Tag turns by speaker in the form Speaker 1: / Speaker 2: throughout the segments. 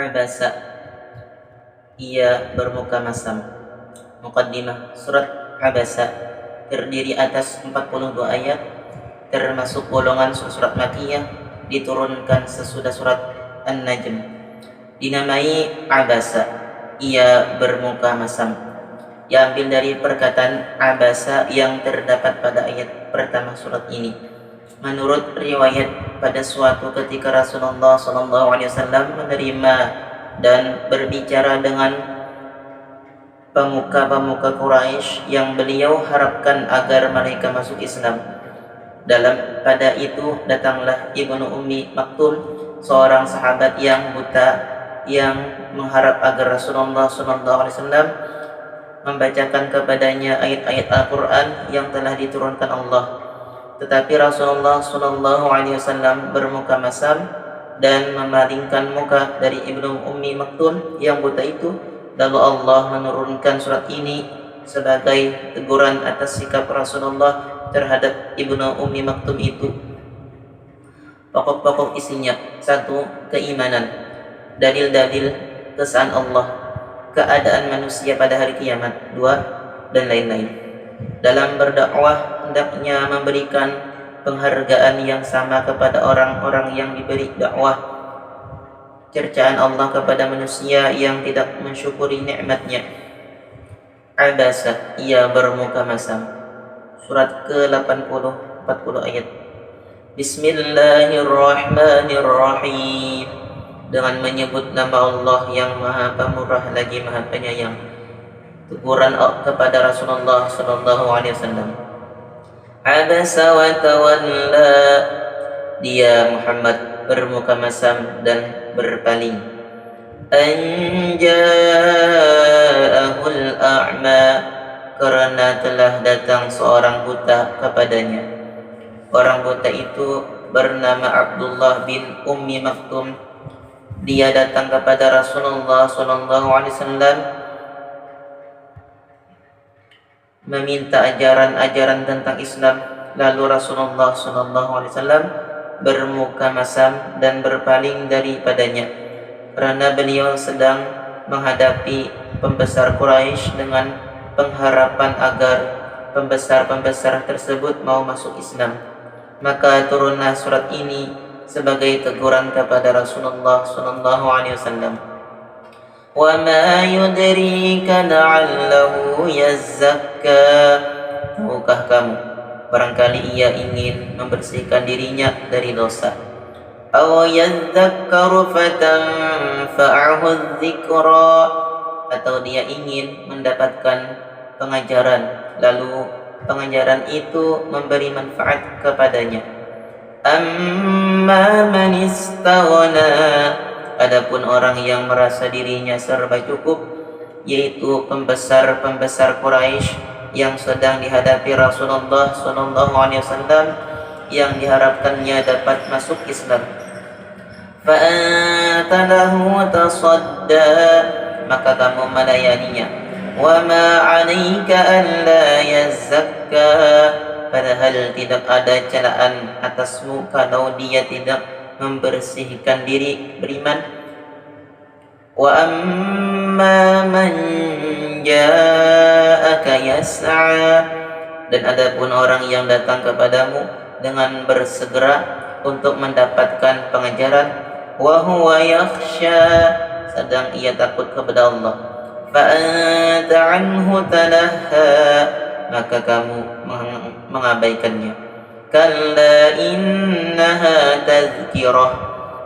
Speaker 1: Abasa, ia bermuka masam. Muqaddimah surat Abasa terdiri atas 42 ayat, termasuk golongan surat Makkiyah, diturunkan sesudah surat An-Najm. Dinamai Abasa, ia bermuka masam, diambil dari perkataan Abasa yang terdapat pada ayat pertama surat ini. Menurut riwayat, pada suatu ketika Rasulullah SAW menerima dan berbicara dengan pemuka-pemuka Quraisy yang beliau harapkan agar mereka masuk Islam. Pada itu datanglah Ibnu Ummi Maktum, seorang sahabat yang buta yang mengharap agar Rasulullah SAW membacakan kepadanya ayat-ayat Al-Quran yang telah diturunkan Allah. Tetapi Rasulullah SAW bermuka masam dan memalingkan muka dari Ibnu Ummi Maktum yang buta itu. Lalu Allah menurunkan surat ini sebagai teguran atas sikap Rasulullah terhadap Ibnu Ummi Maktum itu. Pokok-pokok isinya: 1. Keimanan, dalil-dalil keesaan Allah, keadaan manusia pada hari kiamat. 2. Dan lain-lain. Dalam berdakwah hendaknya memberikan penghargaan yang sama kepada orang-orang yang diberi dakwah. Cercaan Allah kepada manusia yang tidak mensyukuri nikmatnya. Abasa, ia bermuka masam. Surat ke-80, 40 ayat. Bismillahirrahmanirrahim. Dengan menyebut nama Allah yang Maha Pemurah lagi Maha Penyayang. Teguran kepada Rasulullah SAW. Abasa wa tawalla, dia Muhammad bermuka masam dan berpaling. An ja'ahul a'ma, karena telah datang seorang buta kepadanya. Orang buta itu bernama Abdullah bin Ummi Maktum. Dia datang kepada Rasulullah SAW meminta ajaran-ajaran tentang Islam. Lalu Rasulullah SAW bermuka masam dan berpaling daripadanya, karena beliau sedang menghadapi pembesar Quraisy dengan pengharapan agar pembesar-pembesar tersebut mau masuk Islam. Maka turunlah surat ini sebagai teguran kepada Rasulullah SAW. وَمَا يُدْرِيكَ لَعَلَّهُ يَزَّكَّى, tahukah kamu, barangkali ia ingin membersihkan dirinya dari dosa. أَوْ يَذَّكَّرُ فَتَنْفَعَهُ الذِّكْرَى, atau dia ingin mendapatkan pengajaran, lalu pengajaran itu memberi manfaat kepadanya. أَمَّا مَنِ اسْتَغْنَى, adapun orang yang merasa dirinya serba cukup, yaitu pembesar-pembesar Quraisy yang sedang dihadapi Rasulullah SAW yang diharapkannya dapat masuk Islam. فَأَنْتَ لَهُ تَصَدَّى, maka kamu melayaninya. وَمَا عَلَيْكَ أَلَّا يَزَّكَّى, padahal tidak ada celaan atasmu kalau dia tidak membersihkan diri beriman. Wa amma man ja'aka yas'a, dan adapun orang yang datang kepadamu dengan bersegera untuk mendapatkan pengajaran. Wa huwa yakhsha, sedang ia takut kepada Allah. Fa anta anhu talaha, maka kamu mengabaikannya. Kalla innaha tazkirah,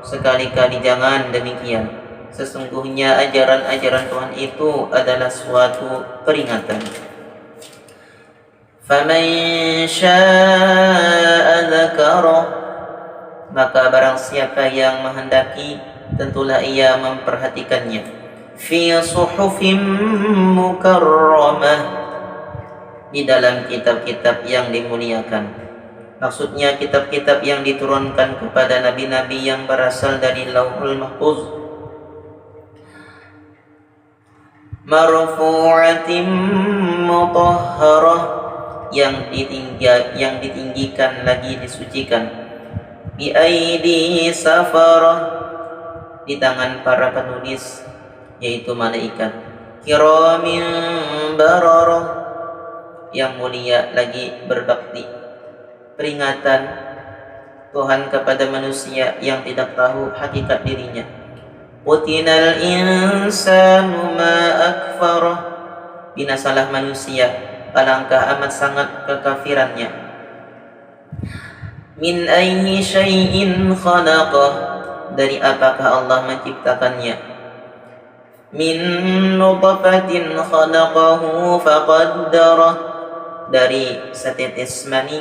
Speaker 1: sekali-kali jangan demikian. Sesungguhnya ajaran-ajaran Tuhan itu adalah suatu peringatan. Faman syaa'a dzakarah, maka barang siapa yang menghendaki, tentulah ia memperhatikannya. Fi suhufim mukarramah, di dalam kitab-kitab yang dimuliakan. Maksudnya kitab-kitab yang diturunkan kepada nabi-nabi yang berasal dari Lauhul Mahfuz. Marfu'atin mutahharah, yang ditinggikan lagi disucikan. Bi aidi safarah, di tangan para penulis, yaitu malaikat. Kiramin bararah, yang mulia lagi berbakti. Peringatan Tuhan kepada manusia yang tidak tahu hakikat dirinya. Qutinal insanu ma akfarah, binasalah manusia, alangkah amat sangat kekafirannya. Min ayyi syai'in khalaqah, dari apakah Allah menciptakannya. Min nutfatin khalaqahu faqaddarah, dari setetes mani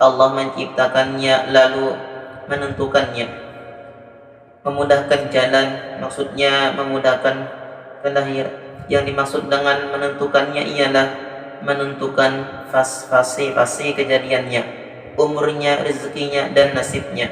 Speaker 1: Allah menciptakannya lalu menentukannya. Memudahkan jalan, maksudnya memudahkan kelahir. Yang dimaksud dengan menentukannya ialah menentukan fase kejadiannya, umurnya, rezekinya, dan nasibnya.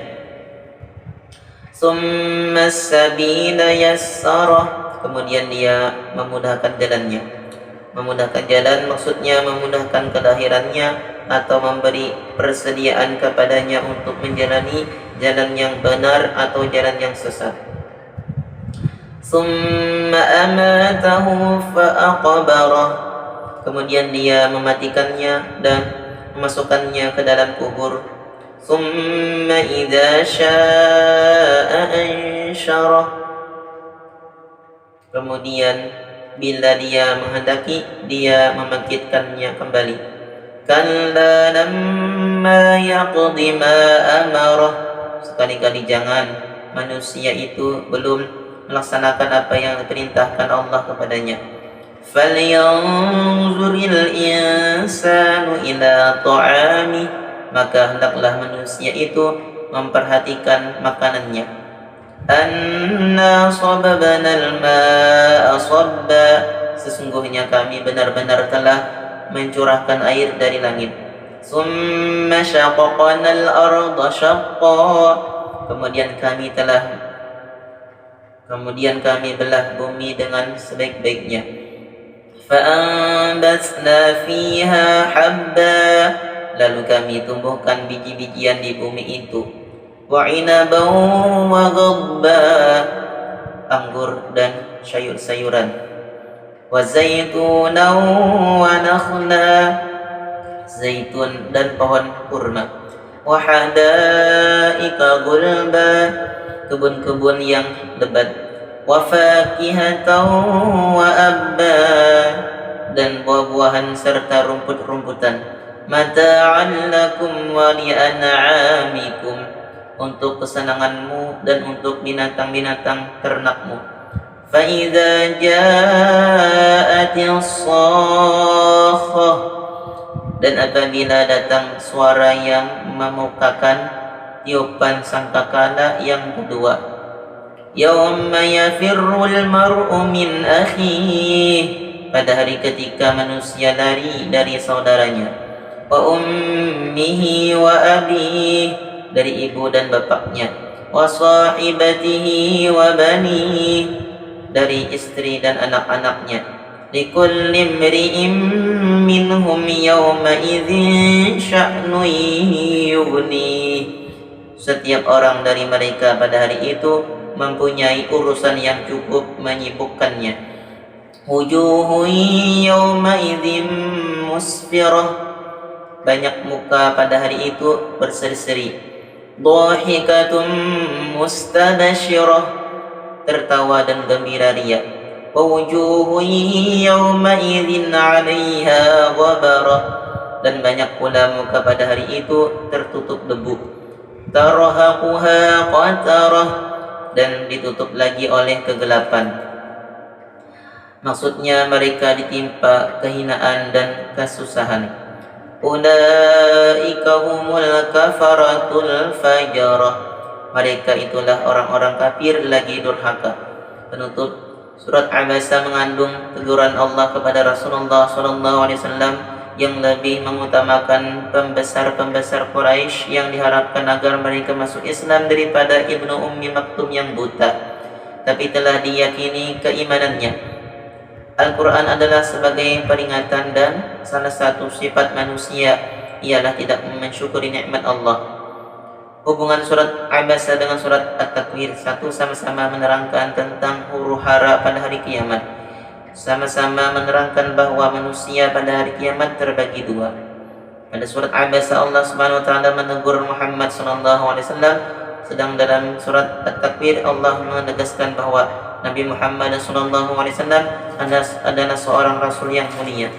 Speaker 1: Summa sabila yassarah, kemudian dia memudahkan jalannya. Memudahkan jalan maksudnya memudahkan kelahirannya atau memberi persediaan kepadanya untuk menjalani jalan yang benar atau jalan yang sesat. Summa amatahu fa'aqbarah, kemudian dia mematikannya dan memasukkannya ke dalam kubur. Summa idza syaa'a ansyarah, kemudian bila dia menghendaki, dia membangkitkannya kembali. Kalla lamma yaqdi ma amarah, sekali-kali jangan manusia itu belum melaksanakan apa yang diperintahkan Allah kepadanya. Falyanzuril insanu ila ta'amih, maka hendaklah manusia itu memperhatikan makanannya. Anna sababnal ma'a sabba, sesungguhnya kami benar-benar telah mencurahkan air dari langit. Summa syaqaqnal arda syaqqa, kemudian kami belah bumi dengan sebaik-baiknya. Fa'ambatna fiha habba, lalu kami tumbuhkan biji-bijian di bumi itu. Wa inaban wa ghadba, anggur dan sayur-sayuran. Wa zaitunan wa nakhla, zaitun dan pohon kurma. Wa hadaika gulba, kebun-kebun yang lebat. Wa fakihatan wa abba, dan buah-buahan serta rumput-rumputan. Mata'an lakum wa li'an'amikum, untuk kesenanganmu dan untuk binatang-binatang ternakmu. Fa'idza ja'atis sakhah, dan apabila datang suara yang memukakan, tiupan sangkakala yang kedua. Yauma yafirrul mar'u min akhih, pada hari ketika manusia lari dari saudaranya. Wa ummihi wa abih, dari ibu dan bapaknya. Wa sahibatihi wa banihi, dari istri dan anak-anaknya. Likulli imri'in minhum yawma idzin sya'nun yughni, setiap orang dari mereka pada hari itu mempunyai urusan yang cukup menyibukkannya. Wujuhun yawma idzin musfirah, banyak muka pada hari itu berseri-seri. Dhahikatun mustabashirah, tertawa dan gembira ria. Wa wujuhun yawma idzin 'alaiha ghabarah, dan banyak pula muka pada hari itu tertutup debu. Tarhaquha qatarah, dan ditutup lagi oleh kegelapan. Maksudnya mereka ditimpa kehinaan dan kesusahan. Ulaika humul kafaratul fajarah, mereka itulah orang-orang kafir lagi durhaka. Penutup surat Abasa mengandung teguran Allah kepada Rasulullah SAW yang lebih mengutamakan pembesar-pembesar Quraisy yang diharapkan agar mereka masuk Islam daripada Ibnu Ummi Maktum yang buta, tapi telah diyakini keimanannya. Al-Quran adalah sebagai peringatan, dan salah satu sifat manusia ialah tidak mensyukuri nikmat Allah. Hubungan surat Abasa dengan surat At-Takwir. Satu, sama-sama menerangkan tentang huru-hara pada hari kiamat. Sama-sama menerangkan bahwa manusia pada hari kiamat terbagi dua. Pada surat Abasa Allah Subhanahu wa taala menegur Muhammad sallallahu alaihi wasallam, sedang dalam surat At-Takwir Allah menegaskan bahwa Nabi Muhammad sallallahu alaihi wasallam adalah seorang rasul yang mulia.